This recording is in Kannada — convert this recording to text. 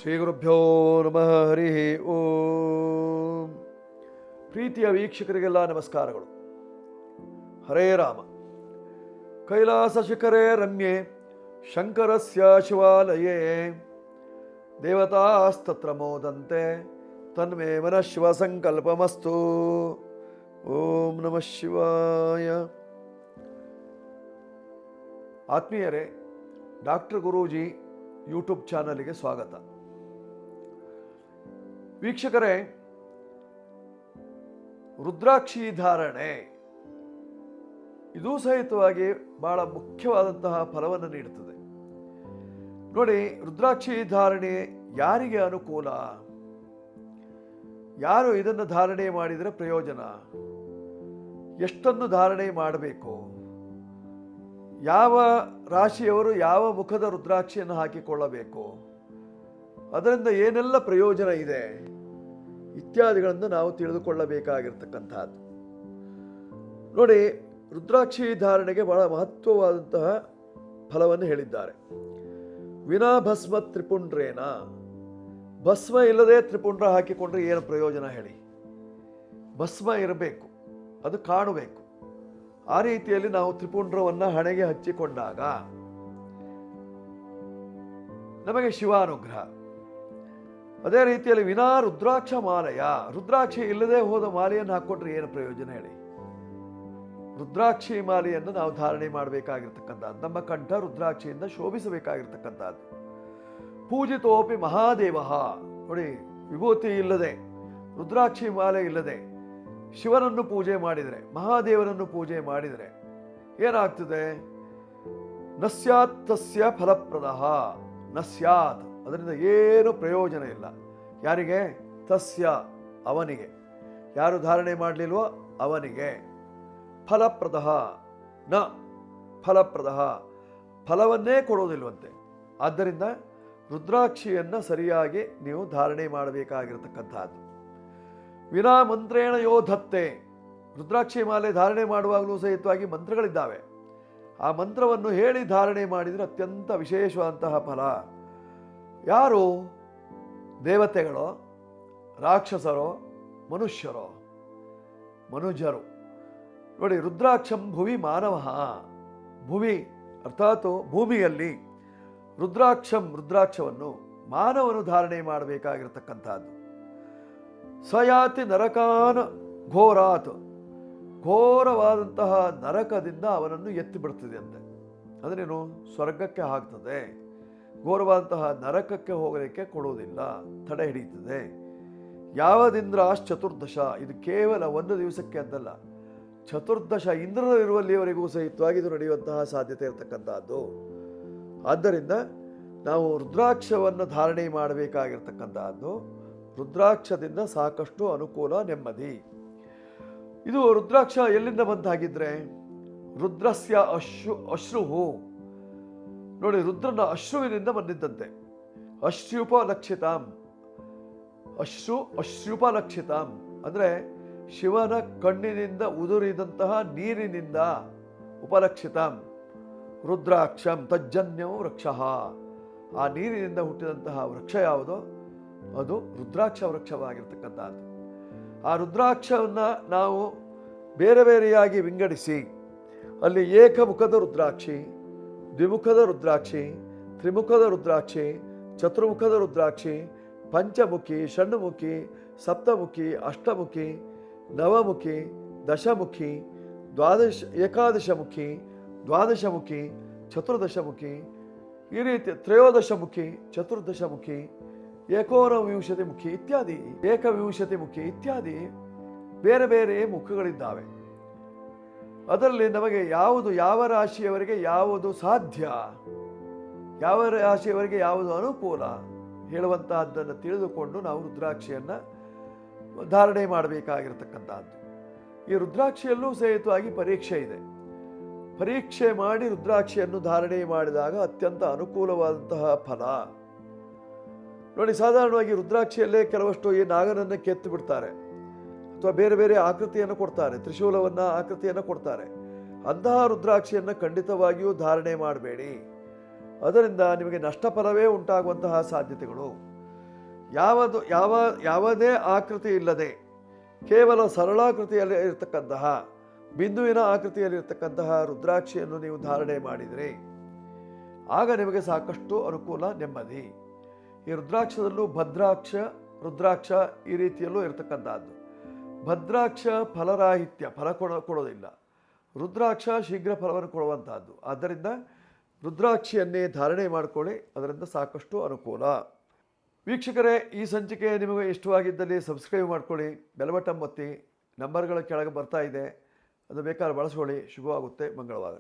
ಶ್ರೀ ಗುರುಭ್ಯೋ ನಮಃ. ಹರಿ ಓಂ. ಪ್ರೀತಿಯ ವೀಕ್ಷಕರಿಗೆಲ್ಲ ನಮಸ್ಕಾರಗಳು. ಹರೇ ರಾಮ. ಕೈಲಾಸ ಶಿಖರೇ ರಮ್ಯೆ ಶಂಕರಸ್ಯ ಶಿವಾಲಯೇ ದೇವತಾಸ್ತತ್ರ ಮೋದಂತೆ ತನ್ಮೇ ಮನಃ ಶಿವ ಸಂಕಲ್ಪಮಸ್ತು. ಓಂ ನಮಃ ಶಿವಾಯ. ಆತ್ಮೀಯರೇ, ಡಾಕ್ಟರ್ ಗುರೂಜಿ ಯೂಟ್ಯೂಬ್ ಚಾನಲ್ಗೆ ಸ್ವಾಗತ. ವೀಕ್ಷಕರೇ, ರುದ್ರಾಕ್ಷಿ ಧಾರಣೆ ಇದು ಸಹಿತವಾಗಿ ಬಹಳ ಮುಖ್ಯವಾದಂತಹ ಫಲವನ್ನು ನೀಡುತ್ತದೆ. ನೋಡಿ, ರುದ್ರಾಕ್ಷಿ ಧಾರಣೆ ಯಾರಿಗೆ ಅನುಕೂಲ, ಯಾರು ಇದನ್ನು ಧಾರಣೆ ಮಾಡಿದರೆ ಪ್ರಯೋಜನ, ಎಷ್ಟನ್ನು ಧಾರಣೆ ಮಾಡಬೇಕು, ಯಾವ ರಾಶಿಯವರು ಯಾವ ಮುಖದ ರುದ್ರಾಕ್ಷಿಯನ್ನು ಹಾಕಿಕೊಳ್ಳಬೇಕು, ಅದರಿಂದ ಏನೆಲ್ಲ ಪ್ರಯೋಜನ ಇದೆ ಇತ್ಯಾದಿಗಳನ್ನು ನಾವು ತಿಳಿದುಕೊಳ್ಳಬೇಕಾಗಿರ್ತಕ್ಕಂಥದ್ದು. ನೋಡಿ, ರುದ್ರಾಕ್ಷಿ ಧಾರಣೆಗೆ ಬಹಳ ಮಹತ್ವವಾದಂತಹ ಫಲವನ್ನು ಹೇಳಿದ್ದಾರೆ. ವಿನಾ ಭಸ್ಮ ತ್ರಿಪುಂಡ್ರೇನ, ಭಸ್ಮ ಇಲ್ಲದೆ ತ್ರಿಪುಂಡ್ರ ಹಾಕಿಕೊಂಡ್ರೆ ಏನು ಪ್ರಯೋಜನ ಹೇಳಿ? ಭಸ್ಮ ಇರಬೇಕು, ಅದು ಕಾಣಬೇಕು. ಆ ರೀತಿಯಲ್ಲಿ ನಾವು ತ್ರಿಪುಂಡ್ರವನ್ನು ಹಣೆಗೆ ಹಚ್ಚಿಕೊಂಡಾಗ ನಮಗೆ ಶಿವಾನುಗ್ರಹ. ಅದೇ ರೀತಿಯಲ್ಲಿ ವಿನಾ ರುದ್ರಾಕ್ಷ ಮಾಲೆಯ, ರುದ್ರಾಕ್ಷಿ ಇಲ್ಲದೆ ಹೋದ ಮಾಲೆಯನ್ನು ಹಾಕ್ಕೊಂಡ್ರೆ ಏನು ಪ್ರಯೋಜನ ಹೇಳಿ? ರುದ್ರಾಕ್ಷಿ ಮಾಲೆಯನ್ನು ನಾವು ಧಾರಣೆ ಮಾಡಬೇಕಾಗಿರ್ತಕ್ಕಂಥದ್ದು, ನಮ್ಮ ಕಂಠ ರುದ್ರಾಕ್ಷಿಯಿಂದ ಶೋಭಿಸಬೇಕಾಗಿರ್ತಕ್ಕಂಥದ್ದು. ಪೂಜಿತೋಪಿ ಮಹಾದೇವ. ನೋಡಿ, ವಿಭೂತಿ ಇಲ್ಲದೆ, ರುದ್ರಾಕ್ಷಿ ಮಾಲೆ ಇಲ್ಲದೆ ಶಿವನನ್ನು ಪೂಜೆ ಮಾಡಿದರೆ, ಮಹಾದೇವನನ್ನು ಪೂಜೆ ಮಾಡಿದರೆ ಏನಾಗ್ತದೆ? ನ ಸ್ಯಾತ್ ತಸ್ಯ ಫಲಪ್ರದ, ನ ಸ್ಯಾತ್, ಅದರಿಂದ ಏನು ಪ್ರಯೋಜನ ಇಲ್ಲ. ಯಾರಿಗೆ? ತಸ್ಯ, ಅವನಿಗೆ. ಯಾರು ಧಾರಣೆ ಮಾಡಲಿಲ್ವೋ ಅವನಿಗೆ. ಫಲಪ್ರದ ನ ಫಲಪ್ರದ, ಫಲವನ್ನೇ ಕೊಡೋದಿಲ್ವಂತೆ. ಆದ್ದರಿಂದ ರುದ್ರಾಕ್ಷಿಯನ್ನು ಸರಿಯಾಗಿ ನೀವು ಧಾರಣೆ ಮಾಡಬೇಕಾಗಿರತಕ್ಕಂಥದ್ದು. ವಿನಾ ಮಂತ್ರೇಣ ಯೋ ಧತ್ತೆ, ರುದ್ರಾಕ್ಷಿ ಮಾಲೆ ಧಾರಣೆ ಮಾಡುವಾಗಲೂ ಸಹಿತವಾಗಿ ಮಂತ್ರಗಳಿದ್ದಾವೆ. ಆ ಮಂತ್ರವನ್ನು ಹೇಳಿ ಧಾರಣೆ ಮಾಡಿದರೆ ಅತ್ಯಂತ ವಿಶೇಷವಾದಂತಹ ಫಲ. ಯಾರು? ದೇವತೆಗಳೋ, ರಾಕ್ಷಸರೋ, ಮನುಷ್ಯರೋ? ಮನುಜರು. ನೋಡಿ, ರುದ್ರಾಕ್ಷಂ ಭುವಿ ಮಾನವ, ಭುವಿ ಅರ್ಥಾತ್ ಭೂಮಿಯಲ್ಲಿ ರುದ್ರಾಕ್ಷವನ್ನು ಮಾನವನು ಧಾರಣೆ ಮಾಡಬೇಕಾಗಿರತಕ್ಕಂಥದ್ದು. ಸಯಾತಿ ನರಕಾನ್ ಘೋರಾತ್, ಘೋರವಾದಂತಹ ನರಕದಿಂದ ಅವನನ್ನು ಎತ್ತಿ ಬಿಡ್ತದೆ ಅಂತೆ. ಅದನ್ನೇನು? ಸ್ವರ್ಗಕ್ಕೆ ಹಾಕ್ತದೆ. ಘೋರವಾದಂತಹ ನರಕಕ್ಕೆ ಹೋಗಲಿಕ್ಕೆ ಕೊಡುವುದಿಲ್ಲ, ತಡೆ ಹಿಡಿಯುತ್ತದೆ. ಯಾವದಿಂದ್ರಾಶ್ಚತುರ್ದಶ, ಇದು ಕೇವಲ ಒಂದು ದಿವಸಕ್ಕೆ ಅಂತಲ್ಲ, ಚತುರ್ದಶ ಇಂದ್ರರು ಇರುವಲ್ಲಿವರೆಗೂ ಸಹಿತವಾಗಿ ಇದು ನಡೆಯುವಂತಹ ಸಾಧ್ಯತೆ ಇರತಕ್ಕಂಥದ್ದು. ಆದ್ದರಿಂದ ನಾವು ರುದ್ರಾಕ್ಷವನ್ನು ಧಾರಣೆ ಮಾಡಬೇಕಾಗಿರ್ತಕ್ಕಂಥದ್ದು. ರುದ್ರಾಕ್ಷದಿಂದ ಸಾಕಷ್ಟು ಅನುಕೂಲ, ನೆಮ್ಮದಿ. ಇದು ರುದ್ರಾಕ್ಷ ಎಲ್ಲಿಂದ ಬಂತಾಗಿದ್ರೆ? ರುದ್ರಸ್ಯ ಅಶ್ರುಹು. ನೋಡಿ, ರುದ್ರನ ಅಶ್ರುವಿನಿಂದ ಬಂದಿದ್ದಂತೆ. ಅಶ್ರುಪಲಕ್ಷಿತಾಂ, ಅಶ್ರುಪಲಕ್ಷಿತಾಂ ಅಂದರೆ ಶಿವನ ಕಣ್ಣಿನಿಂದ ಉದುರಿದಂತಹ ನೀರಿನಿಂದ. ಉಪಲಕ್ಷಿತಾಂ ರುದ್ರಾಕ್ಷಂ ತಜ್ಜನ್ಯಂ ವೃಕ್ಷ. ಆ ನೀರಿನಿಂದ ಹುಟ್ಟಿದಂತಹ ವೃಕ್ಷ ಯಾವುದೋ ಅದು ರುದ್ರಾಕ್ಷ ವೃಕ್ಷವಾಗಿರ್ತಕ್ಕಂಥದ್ದು. ಆ ರುದ್ರಾಕ್ಷವನ್ನು ನಾವು ಬೇರೆ ಬೇರೆಯಾಗಿ ವಿಂಗಡಿಸಿ, ಅಲ್ಲಿ ಏಕಮುಖದ ರುದ್ರಾಕ್ಷಿ, ದ್ವಿಮುಖದ ರುದ್ರಾಕ್ಷಿ, ತ್ರಿಮುಖದ ರುದ್ರಾಕ್ಷಿ, ಚತುರ್ಮುಖದ ರುದ್ರಾಕ್ಷಿ, ಪಂಚಮುಖಿ, ಷಣ್ಮುಖಿ, ಸಪ್ತಮುಖಿ, ಅಷ್ಟಮುಖಿ, ನವಮುಖಿ, ದಶಮುಖಿ, ಏಕಾದಶಮುಖಿ, ದ್ವಾದಶಮುಖಿ, ಚತುರ್ದಶಮುಖಿ, ಈ ರೀತಿ ತ್ರಯೋದಶಮುಖಿ, ಚತುರ್ದಶಮುಖಿ, ಏಕೋನವಿಂಶತಿ ಮುಖಿ ಇತ್ಯಾದಿ, ಏಕವಿಂಶತಿ ಮುಖಿ ಇತ್ಯಾದಿ ಬೇರೆ ಬೇರೆ ಮುಖಗಳಿದ್ದಾವೆ. ಅದರಲ್ಲಿ ನಮಗೆ ಯಾವುದು, ಯಾವ ರಾಶಿಯವರಿಗೆ ಯಾವುದು ಸಾಧ್ಯ, ಯಾವ ರಾಶಿಯವರಿಗೆ ಯಾವುದು ಅನುಕೂಲ ಹೇಳುವಂತಹದ್ದನ್ನು ತಿಳಿದುಕೊಂಡು ನಾವು ರುದ್ರಾಕ್ಷಿಯನ್ನು ಧಾರಣೆ ಮಾಡಬೇಕಾಗಿರತಕ್ಕಂಥದ್ದು. ಈ ರುದ್ರಾಕ್ಷಿಯಲ್ಲೂ ಸಹಿತವಾಗಿ ಪರೀಕ್ಷೆ ಇದೆ. ಪರೀಕ್ಷೆ ಮಾಡಿ ರುದ್ರಾಕ್ಷಿಯನ್ನು ಧಾರಣೆ ಮಾಡಿದಾಗ ಅತ್ಯಂತ ಅನುಕೂಲವಾದಂತಹ ಫಲ. ನೋಡಿ, ಸಾಧಾರಣವಾಗಿ ರುದ್ರಾಕ್ಷಿಯಲ್ಲೇ ಕೆಲವಷ್ಟು ಈ ನಾಗನನ್ನು ಕೆತ್ತು ಬಿಡ್ತಾರೆ, ಅಥವಾ ಬೇರೆ ಬೇರೆ ಆಕೃತಿಯನ್ನು ಕೊಡ್ತಾರೆ, ತ್ರಿಶೂಲವನ್ನು ಆಕೃತಿಯನ್ನು ಕೊಡ್ತಾರೆ. ಅಂತಹ ರುದ್ರಾಕ್ಷಿಯನ್ನು ಖಂಡಿತವಾಗಿಯೂ ಧಾರಣೆ ಮಾಡಬೇಡಿ. ಅದರಿಂದ ನಿಮಗೆ ನಷ್ಟ ಫಲವೇ ಉಂಟಾಗುವಂತಹ ಸಾಧ್ಯತೆಗಳು. ಯಾವುದೇ ಆಕೃತಿ ಇಲ್ಲದೆ ಕೇವಲ ಸರಳಾಕೃತಿಯಲ್ಲಿ ಇರತಕ್ಕಂತಹ ಬಿಂದುವಿನ ಆಕೃತಿಯಲ್ಲಿರ್ತಕ್ಕಂತಹ ರುದ್ರಾಕ್ಷಿಯನ್ನು ನೀವು ಧಾರಣೆ ಮಾಡಿದರೆ ಆಗ ನಿಮಗೆ ಸಾಕಷ್ಟು ಅನುಕೂಲ, ನೆಮ್ಮದಿ. ಈ ರುದ್ರಾಕ್ಷದಲ್ಲೂ ಭದ್ರಾಕ್ಷ, ರುದ್ರಾಕ್ಷ ಈ ರೀತಿಯಲ್ಲೂ ಇರತಕ್ಕಂಥದ್ದು. ಭದ್ರಾಕ್ಷ ಫಲರಾಹಿತ್ಯ, ಫಲ ಕೊಡೋದಿಲ್ಲ. ರುದ್ರಾಕ್ಷ ಶೀಘ್ರ ಫಲವನ್ನು ಕೊಡುವಂತಹದ್ದು. ಆದ್ದರಿಂದ ರುದ್ರಾಕ್ಷಿಯನ್ನೇ ಧಾರಣೆ ಮಾಡಿಕೊಳ್ಳಿ, ಅದರಿಂದ ಸಾಕಷ್ಟು ಅನುಕೂಲ. ವೀಕ್ಷಕರೇ, ಈ ಸಂಚಿಕೆ ನಿಮಗೆ ಇಷ್ಟವಾಗಿದ್ದಲ್ಲಿ ಸಬ್ಸ್ಕ್ರೈಬ್ ಮಾಡ್ಕೊಳ್ಳಿ, ಬೆಲ್ ಬಟನ್ ಒತ್ತಿ, ನಂಬರ್ಗಳ ಕೆಳಗೆ ಬರ್ತಾ ಇದೆ, ಅದು ಬೇಕಾದ್ರೆ ಬಳಸ್ಕೊಳ್ಳಿ. ಶುಭವಾಗುತ್ತೆ, ಮಂಗಳವಾಗುತ್ತೆ.